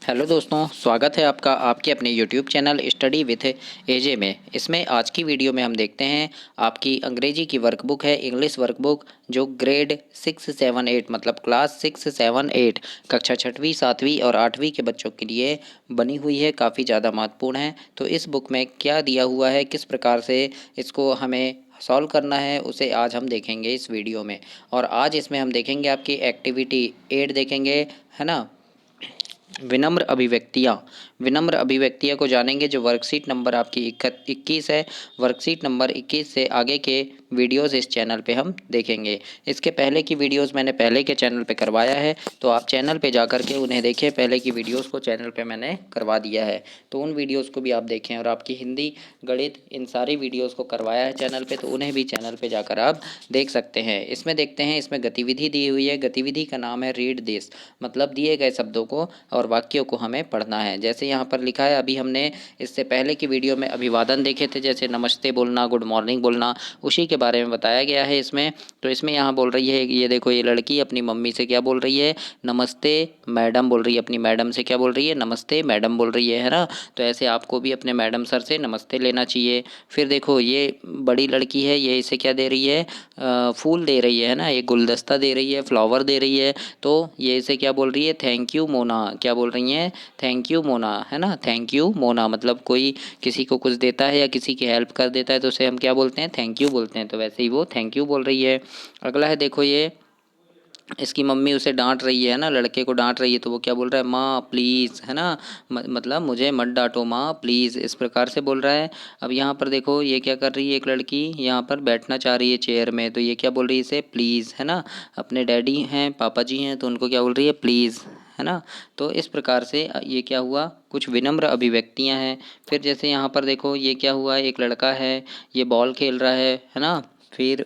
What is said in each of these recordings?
Hello दोस्तों, स्वागत है आपका आपके अपने यूट्यूब चैनल स्टडी विथ एजे में। इसमें आज की वीडियो में हम देखते हैं आपकी अंग्रेजी की वर्कबुक है, इंग्लिश वर्कबुक, जो ग्रेड 6, 7, 8 मतलब क्लास 6, 7, 8 कक्षा 6वीं 7वीं और 8वीं के बच्चों के लिए बनी हुई है। काफ़ी ज़्यादा महत्वपूर्ण है। तो इस बुक में क्या दिया हुआ है, किस प्रकार से इसको हमें सॉल्व करना है, उसे आज हम देखेंगे इस वीडियो में। और आज इसमें हम देखेंगे आपकी एक्टिविटी 8 देखेंगे, है ना। विनम्र अभिव्यक्तियाँ को जानेंगे, जो वर्कशीट नंबर आपकी 21 है। वर्कशीट नंबर 21 से आगे के वीडियोस इस चैनल पे हम देखेंगे। इसके पहले की वीडियोस मैंने पहले के चैनल पे करवाया है, तो आप चैनल पे जाकर के उन्हें देखें। पहले की वीडियोस को चैनल पे मैंने करवा दिया है, तो उन वीडियोस को भी आप देखें। और आपकी हिंदी, गणित, इन सारी वीडियोस को करवाया है चैनल पे, तो उन्हें भी चैनल पे जाकर आप देख सकते हैं। इसमें देखते हैं, इसमें गतिविधि दी हुई है। गतिविधि का नाम है रीड दिस, मतलब दिए गए शब्दों को और वाक्यों को हमें पढ़ना है। जैसे यहाँ पर लिखा है, अभी हमने इससे पहले की वीडियो में अभिवादन देखे थे, जैसे नमस्ते बोलना, गुड मॉर्निंग बोलना, उसी के बारे में बताया गया है इसमें। तो इसमें यहाँ बोल रही है, ये देखो, ये लड़की अपनी मम्मी से क्या बोल रही है, नमस्ते मैडम बोल रही है। अपनी मैडम से क्या बोल रही है, नमस्ते मैडम बोल रही है ना। तो ऐसे आपको भी अपने मैडम सर से नमस्ते लेना चाहिए। फिर देखो, ये बड़ी लड़की है, ये इसे क्या दे रही है, फूल दे रही है ना, एक गुलदस्ता दे रही है, फ्लावर दे रही है। तो ये इसे क्या बोल रही है, थैंक यू मोना। क्या बोल रही हैं, थैंक यू मोना, है ना। थैंक यू मोना मतलब कोई किसी को कुछ देता है या किसी की हेल्प कर देता है, तो उसे हम क्या बोलते हैं, थैंक यू बोलते हैं। तो वैसे ही वो थैंक यू बोल रही है। अगला है, देखो, ये इसकी मम्मी उसे डांट रही है ना, लड़के को डांट रही है, तो वो क्या बोल रहा है, माँ प्लीज़, है ना। मतलब मुझे मत डांटो माँ प्लीज़, इस प्रकार से बोल रहा है। अब यहाँ पर देखो, ये क्या कर रही है, एक लड़की यहाँ पर बैठना चाह रही है चेयर में, तो ये क्या बोल रही है इसे, प्लीज़, है ना। अपने डैडी हैं, पापा जी हैं, तो उनको क्या बोल रही है, प्लीज़, है ना। तो इस प्रकार से ये क्या हुआ, कुछ विनम्र अभिव्यक्तियाँ हैं। फिर जैसे यहाँ पर देखो, ये क्या हुआ, एक लड़का है, ये बॉल खेल रहा है ना। फिर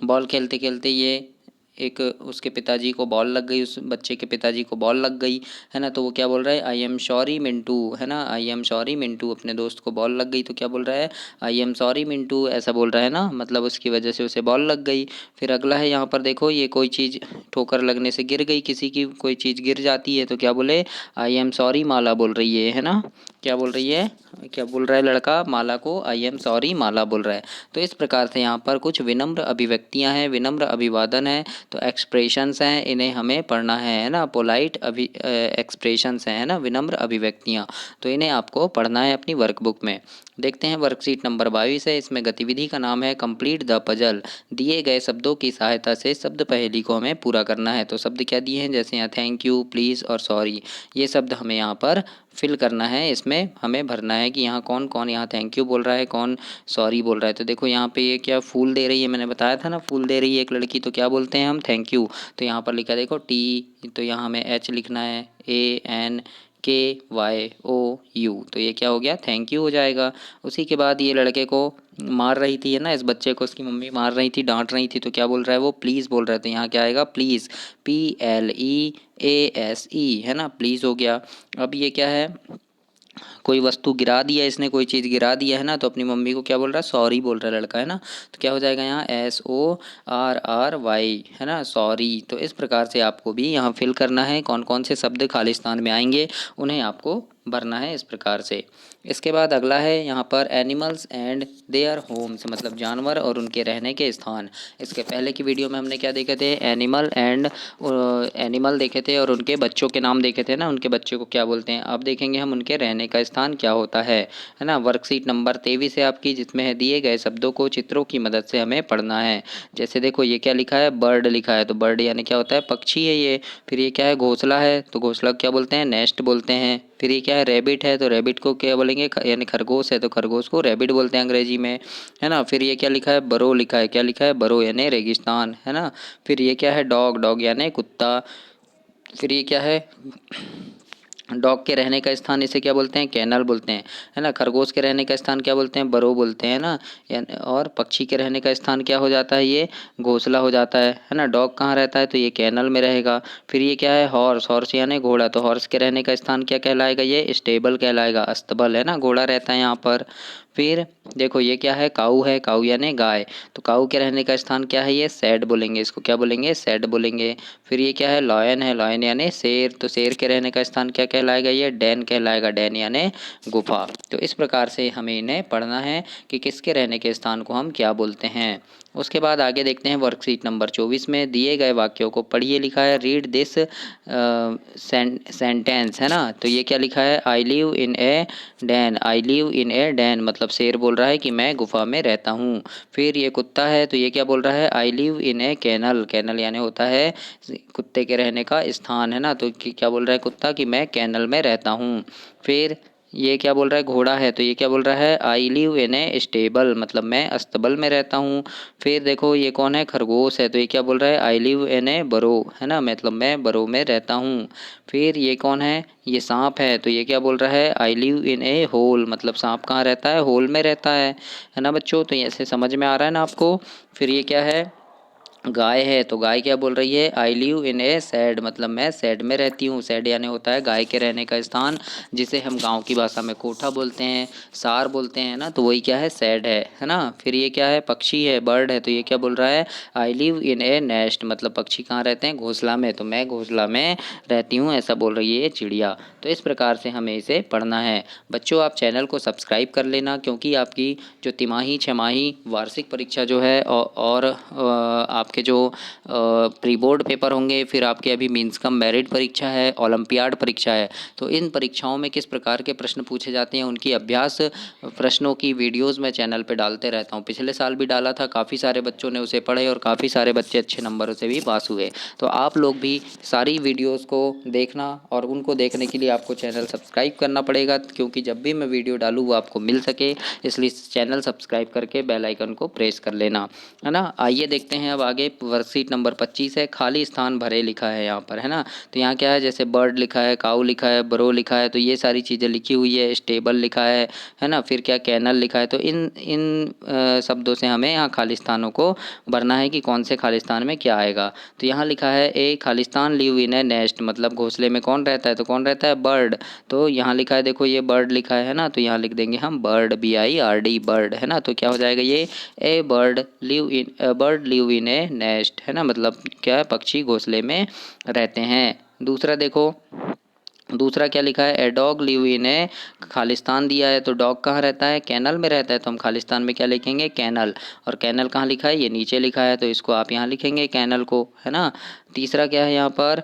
बॉल खेलते खेलते ये एक उसके पिताजी को बॉल लग गई, उस बच्चे के पिताजी को बॉल लग गई, है ना। तो वो क्या बोल रहा है, आई एम सॉरी मिंटू, है ना। आई एम सॉरी मिंटू, अपने दोस्त को बॉल लग गई तो क्या बोल रहा है, आई एम सॉरी मिंटू, ऐसा बोल रहा है ना, मतलब उसकी वजह से उसे बॉल लग गई। फिर अगला है, यहाँ पर देखो, ये कोई चीज़ ठोकर लगने से गिर गई, किसी की कोई चीज़ गिर जाती है, तो क्या बोले, आई एम सॉरी माला बोल रही है ना। क्या बोल रही है, क्या बोल रहा है लड़का, माला को आई एम सॉरी माला बोल रहा है। तो इस प्रकार से यहाँ पर कुछ विनम्र अभिव्यक्तियाँ हैं, विनम्र अभिवादन है, तो एक्सप्रेशंस हैं, इन्हें हमें पढ़ना है ना। पोलाइट एक्सप्रेशंस हैं, है ना, विनम्र अभिव्यक्तियाँ, तो इन्हें आपको पढ़ना है अपनी वर्कबुक में। देखते हैं, वर्कशीट नंबर 22 है। इसमें गतिविधि का नाम है कंप्लीट द पजल। दिए गए शब्दों की सहायता से शब्द पहेली को हमें पूरा करना है। तो शब्द क्या दिए हैं, जैसे यहाँ थैंक यू, प्लीज़ और सॉरी, ये शब्द हमें यहाँ पर फिल करना है। इसमें हमें भरना है कि यहाँ कौन कौन यहाँ थैंक यू बोल रहा है, कौन सॉरी बोल रहा है। तो देखो, यहाँ पे ये क्या फूल दे रही है, मैंने बताया था ना, फूल दे रही है एक लड़की, तो क्या बोलते हैं हम, थैंक यू। तो यहाँ पर लिखा देखो टी, तो यहाँ हमें एच लिखना है, ANKYOU, तो ये क्या हो गया, थैंक यू हो जाएगा। उसी के बाद ये लड़के को मार रही थी, है ना, इस बच्चे को उसकी मम्मी मार रही थी, डांट रही थी, तो क्या बोल रहा है वो, प्लीज़ बोल रहा है। तो यहाँ क्या आएगा, प्लीज़, PLEASE, है ना, प्लीज़ हो गया। अब ये क्या है, कोई वस्तु गिरा दिया इसने, कोई चीज़ गिरा दिया, है ना, तो अपनी मम्मी को क्या बोल रहा है, सॉरी बोल रहा है लड़का, है ना। तो क्या हो जाएगा यहाँ, SORRY, है ना, सॉरी। तो इस प्रकार से आपको भी यहाँ फिल करना है, कौन कौन से शब्द खालिस्तान में आएंगे उन्हें आपको भरना है इस प्रकार से। इसके बाद अगला है यहाँ पर एनिमल्स एंड देयर होम्स, मतलब जानवर और उनके रहने के स्थान। इसके पहले की वीडियो में हमने क्या देखे थे, एनिमल देखे थे और उनके बच्चों के नाम देखे थे ना, उनके बच्चों को क्या बोलते हैं। अब देखेंगे हम उनके रहने का स्थान क्या होता है ना। वर्कशीट नंबर 23 है आपकी, जिसमें है दिए गए शब्दों को चित्रों की मदद से हमें पढ़ना है। जैसे देखो, ये क्या लिखा है, बर्ड लिखा है, तो बर्ड यानी क्या होता है, पक्षी है ये। फिर ये क्या है, घोंसला है, तो घोंसला क्या बोलते हैं, नेस्ट बोलते हैं। फिर ये क्या है, रैबिट है, तो रैबिट को क्या बोलेंगे, यानी खरगोश है, तो खरगोश को रैबिट बोलते हैं अंग्रेजी में, है ना। फिर ये क्या लिखा है, बरो लिखा है, क्या लिखा है, बरो यानी रेगिस्तान, है ना। फिर ये क्या है, डॉग, डॉग यानी कुत्ता। फिर ये क्या है, डॉग के रहने का स्थान इसे क्या बोलते हैं, कैनल बोलते हैं, है ना। खरगोश के रहने का स्थान क्या बोलते हैं, बरो बोलते हैं ना। और पक्षी के रहने का स्थान क्या हो जाता है, ये घोंसला हो जाता है ना। डॉग कहाँ रहता है, तो ये कैनल में रहेगा। फिर ये क्या है, हॉर्स, हॉर्स यानी घोड़ा, तो हॉर्स के रहने का स्थान क्या कहलाएगा, ये स्टेबल कहलाएगा, अस्तबल, है ना, घोड़ा रहता है यहाँ पर। फिर देखो ये क्या है, काऊ है, काऊ यानी गाय, तो काऊ के रहने का स्थान क्या है, ये सैड बोलेंगे, इसको क्या बोलेंगे, सैड बोलेंगे। फिर ये क्या है, लॉयन है, लॉयन यानी शेर, तो शेर के रहने का स्थान क्या कहलाएगा, ये डैन कहलाएगा, डैन यानी गुफा। तो इस प्रकार से हमें इन्हें पढ़ना है कि किसके रहने के स्थान को हम क्या बोलते हैं। उसके बाद आगे देखते हैं वर्कशीट नंबर 24 में दिए गए वाक्यों को पढ़िए, लिखा है रीड दिस सेंटेंस, है ना। तो ये क्या लिखा है, I live in a Dan, I live in a Dan मतलब शेर बोल रहा है कि मैं गुफा में रहता हूँ। फिर ये कुत्ता है, तो ये क्या बोल रहा है, I live in a canal, canal यानी होता है कुत्ते के रहने का स्थान, है ना। तो क्या बोल रहा है कुत्ता कि मैं कैनल में रहता हूँ। फिर ये क्या बोल रहा है, घोड़ा है, तो ये क्या बोल रहा है, I live in A stable मतलब मैं अस्तबल में रहता हूँ। फिर देखो ये कौन है, खरगोश है, तो ये क्या बोल रहा है, आई लिव इन ए बरो, है ना, मतलब मैं बरो में रहता हूँ। फिर ये कौन है, ये सांप है, तो ये क्या बोल रहा है, I live in A whole मतलब सांप कहाँ रहता है, होल में रहता है ना बच्चों। तो ऐसे समझ में आ रहा है ना आपको। फिर ये क्या है, गाय है, तो गाय क्या बोल रही है, I live in A sad मतलब मैं सैड में रहती हूँ। सैड यानी होता है गाय के रहने का स्थान, जिसे हम गांव की भाषा में कोठा बोलते हैं, सार बोलते हैं ना, तो वही क्या है, सैड है ना। फिर ये क्या है, पक्षी है, बर्ड है, तो ये क्या बोल रहा है, I live in a nest मतलब पक्षी कहाँ रहते हैं, घोंसला में, तो मैं घोंसला में रहती हूँ, ऐसा बोल रही है ये चिड़िया। तो इस प्रकार से हमें इसे पढ़ना है। बच्चों आप चैनल को सब्सक्राइब कर लेना, क्योंकि आपकी जो तिमाही, छमाही, वार्षिक परीक्षा जो है और आपके जो प्री बोर्ड पेपर होंगे, फिर आपके अभी मीन्स कम मेरिट परीक्षा है, ओलंपियाड परीक्षा है, तो इन परीक्षाओं में किस प्रकार के प्रश्न पूछे जाते हैं उनकी अभ्यास प्रश्नों की वीडियोस मैं चैनल पे डालते रहता हूँ। पिछले साल भी डाला था, काफ़ी सारे बच्चों ने उसे पढ़े और काफ़ी सारे बच्चे अच्छे नंबरों से भी पास हुए। तो आप लोग भी सारी वीडियोस को देखना, और उनको देखने के लिए आपको चैनल सब्सक्राइब करना पड़ेगा, क्योंकि जब भी मैं वीडियो डालूँ वो आपको मिल सके, इसलिए चैनल सब्सक्राइब करके बेल आइकन को प्रेस कर लेना, है ना। आइए देखते हैं अब आगे, वर्कशीट नंबर 25 है, खाली स्थान भरे लिखा है यहाँ पर, है ना। तो यहाँ क्या है, जैसे बर्ड लिखा है, काऊ लिखा है, बरो लिखा है, तो ये सारी चीज़ें लिखी हुई है, स्टेबल लिखा है ना। फिर क्या, कैनल लिखा है, तो इन इन शब्दों से हमें यहाँ खाली स्थानों को भरना है कि कौन से खाली स्थान में क्या आएगा। तो यहाँ लिखा है a Khalistan live in a nest मतलब घोंसले में कौन रहता है, तो कौन रहता है, बर्ड। तो यहाँ लिखा है, देखो ये बर्ड लिखा है ना, तो यहाँ लिख देंगे हम बर्ड, BIRD बर्ड, है ना। तो क्या हो जाएगा ये, a bird live in a nest, है ना, मतलब क्या है, पक्षी घोंसले में रहते हैं। दूसरा देखो, दूसरा क्या लिखा है, ए डॉग लिव इन ए खालिस्तान दिया है, तो डॉग कहाँ रहता है, कैनल में रहता है, तो हम खालिस्तान में क्या लिखेंगे, कैनल। और कैनल कहाँ लिखा है, ये नीचे लिखा है, तो इसको आप यहाँ लिखेंगे कैनल को, है ना। तीसरा क्या है यहाँ पर,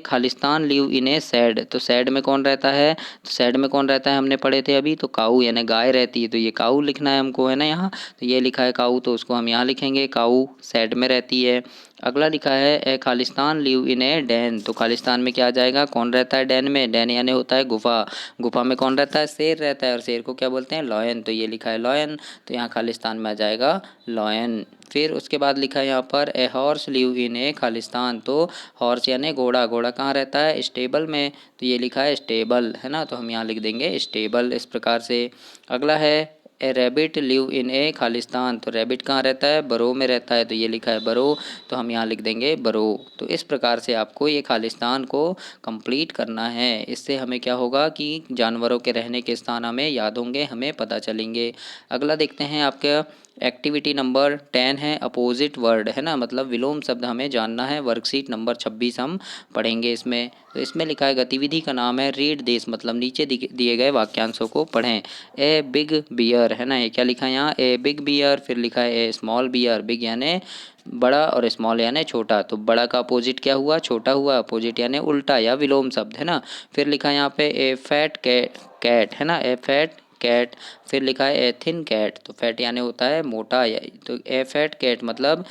Khalistan live in A sad, तो सैड में कौन रहता है, तो सैड में कौन रहता है, हमने पढ़े थे अभी, तो काऊ यानी गाय रहती है, तो ये काऊ लिखना है हमको, है ना यहाँ। तो ये लिखा है काऊ, तो उसको हम यहाँ लिखेंगे, काऊ सैड में रहती है। अगला लिखा है a Khalistan live in a den, तो खालिस्तान में क्या आ जाएगा, कौन रहता है डैन में, डैन यानी होता है गुफा, गुफा में कौन रहता है, शेर रहता है, और शेर को क्या बोलते हैं, लॉयन, तो ये लिखा है लॉयन, तो यहाँ खालिस्तान में आ जाएगा लॉयन। फिर उसके बाद लिखा है यहाँ पर ए हॉर्स लिव इन ए खालिस्तान, तो हॉर्स यानी घोड़ा, घोड़ा कहाँ रहता है, स्टेबल में, तो ये लिखा है स्टेबल, है ना, तो हम यहाँ लिख देंगे स्टेबल, इस प्रकार से। अगला है ए रैबिट लिव इन ए खालिस्तान, तो रैबिट कहाँ रहता है, बरो में रहता है, तो ये लिखा है बरो, तो हम यहाँ लिख देंगे बरो। तो इस प्रकार से आपको ये खालिस्तान को कंप्लीट करना है, इससे हमें क्या होगा कि जानवरों के रहने के स्थान हमें याद होंगे, हमें पता चलेंगे। अगला देखते हैं आपका एक्टिविटी नंबर 10 है अपोजिट वर्ड, है ना, मतलब विलोम शब्द हमें जानना है। वर्कशीट नंबर 26 हम पढ़ेंगे इसमें। तो इसमें लिखा है गतिविधि का नाम है रीड दिस मतलब नीचे दिए गए वाक्यांशों को पढ़ें। ए बिग बियर, है ना, ये क्या लिखा है यहाँ, ए बिग बियर। फिर लिखा है ए स्मॉल बियर, बिग यानी बड़ा और स्मॉल यानी छोटा, तो बड़ा का अपोजिट क्या हुआ, छोटा हुआ, अपोजिट यानी उल्टा या विलोम शब्द, है ना। फिर लिखा है यहाँ पे ए फैट कैट, है ना, ए फैट कैट। फिर लिखा है ए थिन कैट, तो फैट यानी होता है मोटा, तो ए फैट कैट मतलब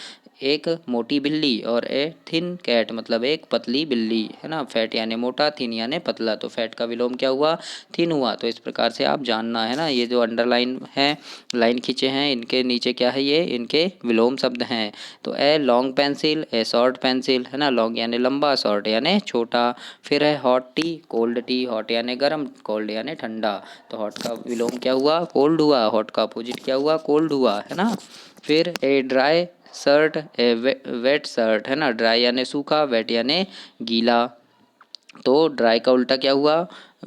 एक मोटी बिल्ली, और ए थिन कैट मतलब एक पतली बिल्ली, है ना। फैट यानी मोटा, थिन यानी पतला, तो फैट का विलोम क्या हुआ, थिन हुआ। तो इस प्रकार से आप जानना, है ना। ये जो अंडरलाइन है, लाइन खींचे हैं, इनके नीचे क्या है, ये इनके विलोम शब्द हैं। तो a long pencil, A short pencil, है ना, लॉन्ग यानी लंबा, शॉर्ट यानी छोटा। फिर है hot T, cold T, hot यानी गर्म, कोल्ड यानी ठंडा, तो हॉट का विलोम क्या हुआ, कोल्ड हुआ, हॉट का अपोजिट क्या हुआ, कोल्ड हुआ, है ना। फिर a dry shirt, A wait shirt, है ना, ड्राई यानी सूखा, वेट यानी गीला, तो ड्राई का उल्टा क्या हुआ,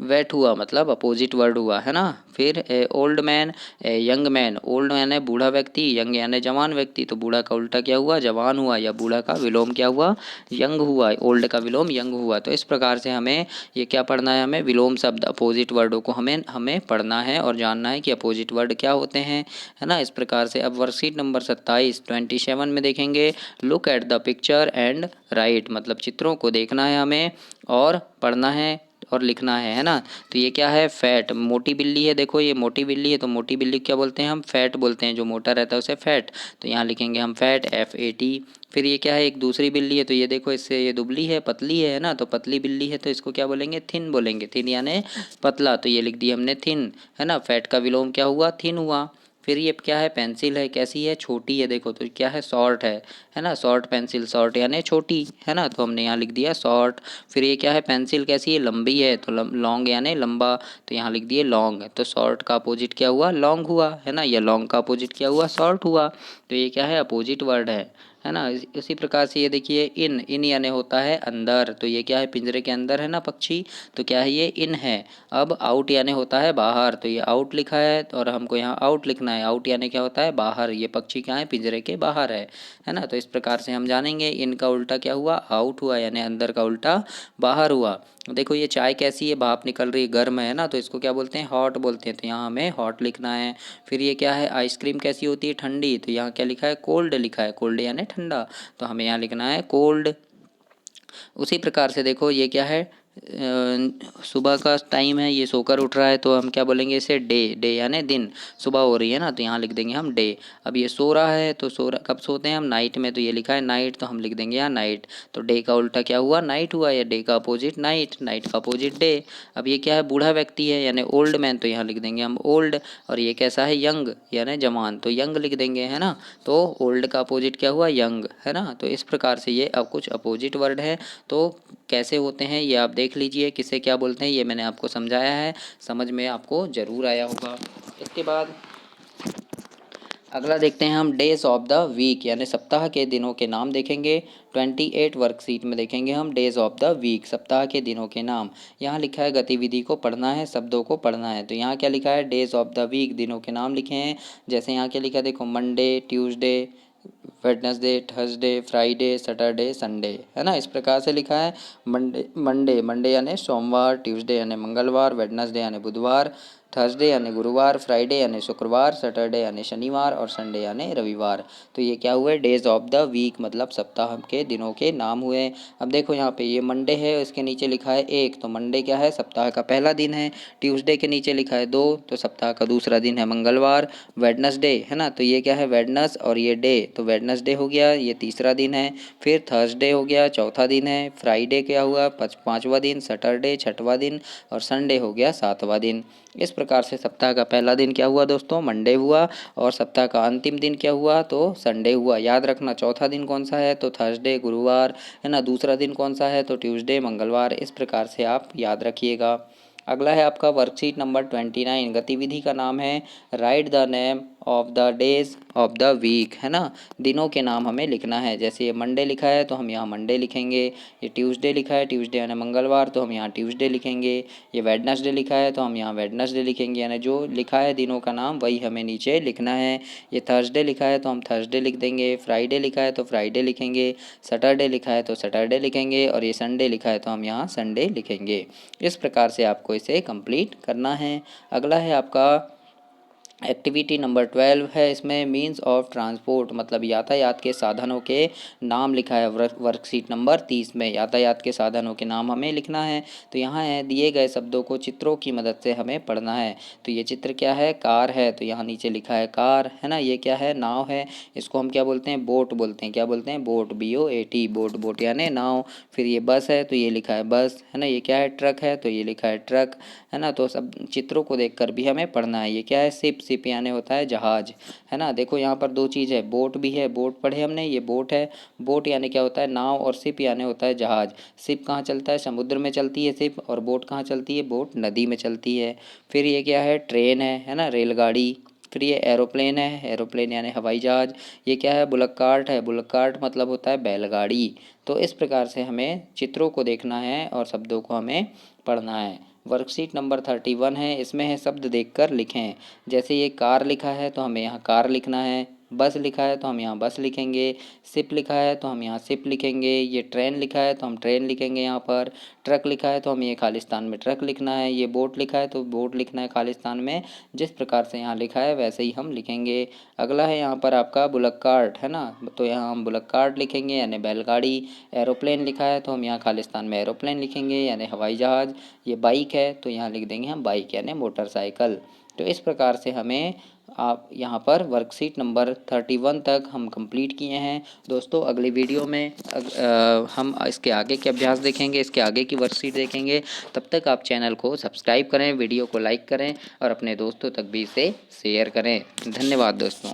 वेट हुआ मतलब अपोजिट वर्ड हुआ, है ना। फिर old man, young man. Old man है बूढ़ा व्यक्ति, यंग यानी जवान व्यक्ति, तो बूढ़ा का उल्टा क्या हुआ, जवान हुआ, या बूढ़ा का विलोम क्या हुआ, यंग हुआ। ओल्ड का विलोम यंग हुआ। तो इस प्रकार से हमें ये क्या पढ़ना है, हमें विलोम शब्द अपोजिट वर्डों को हमें हमें पढ़ना है और जानना है कि अपोजिट वर्ड क्या होते हैं, है ना। इस प्रकार से अब वर्कशीट नंबर 27 में देखेंगे, look at the picture and right, मतलब चित्रों को देखना है हमें और पढ़ना है और लिखना है ना। तो ये क्या है, फैट, मोटी बिल्ली है, देखो ये मोटी बिल्ली है, तो मोटी बिल्ली क्या बोलते हैं हम, फैट बोलते हैं, जो मोटा रहता है उसे फैट। तो यहाँ लिखेंगे हम फैट, FAT। फिर ये क्या है, एक दूसरी बिल्ली है, तो ये देखो इससे ये दुबली है, पतली है ना, तो पतली बिल्ली है तो इसको क्या बोलेंगे, थिन बोलेंगे, थिन यानी पतला, तो ये लिख दिया हमने थिन, है ना। फैट का विलोम क्या हुआ, थिन हुआ। फिर ये क्या है, पेंसिल है, कैसी है, छोटी है, देखो तो क्या है, शॉर्ट है ना, शॉर्ट पेंसिल, शॉर्ट यानी छोटी, है ना, तो हमने यहाँ लिख दिया शॉर्ट। फिर ये क्या है, पेंसिल कैसी है, लंबी है, तो लॉन्ग यानी लंबा, तो यहाँ लिख दिए लॉन्ग। तो शॉर्ट का अपोजिट क्या हुआ, लॉन्ग हुआ, है ना, या लॉन्ग का अपोजिट क्या हुआ, शॉर्ट हुआ। तो ये क्या है, अपोजिट वर्ड है ना। इसी प्रकार से ये देखिए, इन, इन यानी होता है अंदर, तो ये क्या है, पिंजरे के अंदर है ना पक्षी, तो क्या है, ये इन है। अब आउट यानी होता है बाहर, तो ये आउट लिखा है और हमको यहाँ आउट लिखना है। आउट यानी क्या होता है, बाहर, ये पक्षी क्या है, पिंजरे के बाहर है ना। तो इस प्रकार से हम जानेंगे, इन का उल्टा क्या हुआ, आउट हुआ, यानी अंदर का उल्टा बाहर हुआ। देखो ये चाय कैसी है, भाप निकल रही है, गर्म है ना, तो इसको क्या बोलते हैं, हॉट बोलते हैं, तो यहाँ हमें हॉट लिखना है। फिर ये क्या है, आइसक्रीम कैसी होती है, ठंडी, तो यहाँ क्या लिखा है, कोल्ड लिखा है, कोल्ड यानी ठंडा, तो हमें यहाँ लिखना है कोल्ड। उसी प्रकार से देखो ये क्या है, सुबह का टाइम है, ये सोकर उठ रहा है, तो हम क्या बोलेंगे इसे, डे, डे यानी दिन, सुबह हो रही है ना, तो यहाँ लिख देंगे हम डे। अब ये सो रहा है, तो सो रहा, कब सोते हैं हम, नाइट में, तो ये लिखा है नाइट, तो हम लिख देंगे यहाँ नाइट। तो डे का उल्टा क्या हुआ, नाइट हुआ, या डे का अपोजिट नाइट, नाइट का अपोजिट डे। अब ये क्या है, बूढ़ा व्यक्ति है यानी ओल्ड मैन, तो यहाँ लिख देंगे हम ओल्ड। और ये कैसा है, यंग यानी जवान, तो यंग लिख देंगे, है ना। तो ओल्ड का अपोजिट क्या हुआ, यंग, है ना। तो इस प्रकार से ये अब कुछ अपोजिट वर्ड है, तो कैसे होते हैं ये आप देख लीजिए, किसे क्या बोलते हैं ये मैंने आपको समझाया है, समझ में आपको ज़रूर आया होगा। इसके बाद अगला देखते हैं हम, डेज ऑफ द वीक यानी सप्ताह के दिनों के नाम देखेंगे। 28 वर्कशीट में देखेंगे हम, डेज ऑफ द वीक, सप्ताह के दिनों के नाम। यहाँ लिखा है गतिविधि को पढ़ना है, शब्दों को पढ़ना है, तो यहाँ क्या लिखा है, डेज ऑफ द वीक, दिनों के नाम लिखे हैं। जैसे यहाँ क्या लिखा है, देखो Monday, Tuesday, Wednesday, Thursday, Friday, Saturday, Sunday, है ना। इस प्रकार से लिखा है। मंडे, मंडे, मंडे यानी सोमवार, ट्यूसडे यानी मंगलवार, वेडनेसडे यानी बुधवार, थर्सडे यानी गुरुवार, फ्राइडे यानी शुक्रवार, सैटरडे यानी शनिवार और संडे यानी रविवार। तो ये क्या हुए, डेज ऑफ द वीक, मतलब सप्ताह के दिनों के नाम हुए। अब देखो यहाँ पे ये मंडे है, इसके नीचे लिखा है एक, तो मंडे क्या है, सप्ताह का पहला दिन है। ट्यूसडे के नीचे लिखा है दो, तो सप्ताह का दूसरा दिन है मंगलवार। वेडनेसडे है ना, तो ये क्या है, वेडनेस और ये डे, तो वेडनेसडे हो गया, ये तीसरा दिन है। फिर थर्सडे हो गया, चौथा दिन है। फ्राइडे क्या हुआ, पाँचवा दिन। सैटरडे छठवां दिन और संडे हो गया सातवां दिन। इस प्रकार से सप्ताह का पहला दिन क्या हुआ दोस्तों, मंडे हुआ, और सप्ताह का अंतिम दिन क्या हुआ, तो संडे हुआ। याद रखना चौथा दिन कौन सा है, तो थर्सडे गुरुवार, है ना। दूसरा दिन कौन सा है, तो ट्यूसडे मंगलवार। इस प्रकार से आप याद रखिएगा। अगला है आपका वर्कशीट नंबर 29, गतिविधि का नाम है write the name of the days of the week, है ना। दिनों के नाम हमें लिखना है। जैसे ये मंडे लिखा है तो हम यहाँ मंडे लिखेंगे। ये ट्यूसडे लिखा है, ट्यूसडे यानी मंगलवार, तो हम यहाँ ट्यूसडे लिखेंगे। ये वेडनेसडे लिखा है तो हम यहाँ वेडनेसडे लिखेंगे, यानी जो लिखा है दिनों का नाम वही हमें नीचे लिखना है। ये थर्सडे लिखा है तो हम थर्सडे लिख देंगे। फ्राइडे लिखा है तो फ्राइडे लिखेंगे। सैटरडे लिखा है तो सैटरडे लिखेंगे, और ये संडे लिखा है तो हम यहाँ संडे लिखेंगे। इस प्रकार से आपको इसे कंप्लीट करना है। अगला है आपका एक्टिविटी नंबर 12 है, इसमें मीन्स ऑफ ट्रांसपोर्ट, मतलब यातायात के साधनों के नाम लिखा है। वर्कशीट नंबर 30 में यातायात के साधनों के नाम हमें लिखना है। तो यहाँ है, दिए गए शब्दों को चित्रों की मदद से हमें पढ़ना है। तो ये चित्र क्या है, कार है, तो यहाँ नीचे लिखा है कार, है ना। ये क्या है, नाव है, इसको हम क्या बोलते हैं, बोट बोलते हैं। क्या बोलते हैं, बोट, BOAT, बोट, बोट यानी नाव। फिर ये बस है तो ये लिखा है बस, है ना। ये क्या है, ट्रक है, तो ये लिखा है ट्रक, है ना। तो सब चित्रों को देखकर भी हमें पढ़ना है। ये क्या है, शिप, शिप यानी होता है जहाज, है ना। देखो यहाँ पर दो चीज़ है, बोट भी है, बोट पढ़े हमने, ये बोट है। बोट यानी क्या होता है, नाव, और शिप यानी होता है जहाज। शिप कहाँ चलता है, समुद्र में चलती है शिप, और बोट कहाँ चलती है, बोट नदी में चलती है। फिर ये क्या है, ट्रेन है ना, रेलगाड़ी। फिर ये एरोप्लेन है, एरोप्लेन यानी हवाई जहाज। ये क्या है, बुलक कार्ट है, बुलक कार्ट मतलब होता है बैलगाड़ी। तो इस प्रकार से हमें चित्रों को देखना है और शब्दों को हमें पढ़ना है। वर्कशीट नंबर 31 है, इसमें है शब्द देखकर लिखें। जैसे ये कार लिखा है तो हमें यहाँ कार लिखना है, बस लिखा है तो हम यहाँ बस लिखेंगे, शिप लिखा है तो हम यहाँ शिप लिखेंगे, ये ट्रेन लिखा है तो हम ट्रेन लिखेंगे यहाँ पर, ट्रक लिखा है तो हमें ये खालिस्तान में ट्रक लिखना है, ये बोट लिखा है तो बोट लिखना है खालिस्तान में, जिस प्रकार से यहाँ लिखा है वैसे ही हम लिखेंगे। अगला है यहाँ पर आपका बुलक कार्ट है ना, तो यहाँ हम बुलक कार्ट लिखेंगे यानी बैलगाड़ी। एरोप्लेन लिखा है तो हम यहाँ खालिस्तान में एरोप्लेन लिखेंगे यानी हवाई जहाज़। ये बाइक है तो यहाँ लिख देंगे हम बाइक यानी मोटरसाइकिल। तो इस प्रकार से हमें आप यहाँ पर वर्कशीट नंबर 31 तक हम कंप्लीट किए हैं। दोस्तों अगली वीडियो में हम इसके आगे के अभ्यास देखेंगे, इसके आगे की वर्कशीट देखेंगे। तब तक आप चैनल को सब्सक्राइब करें, वीडियो को लाइक करें और अपने दोस्तों तक भी इसे शेयर करें। धन्यवाद दोस्तों।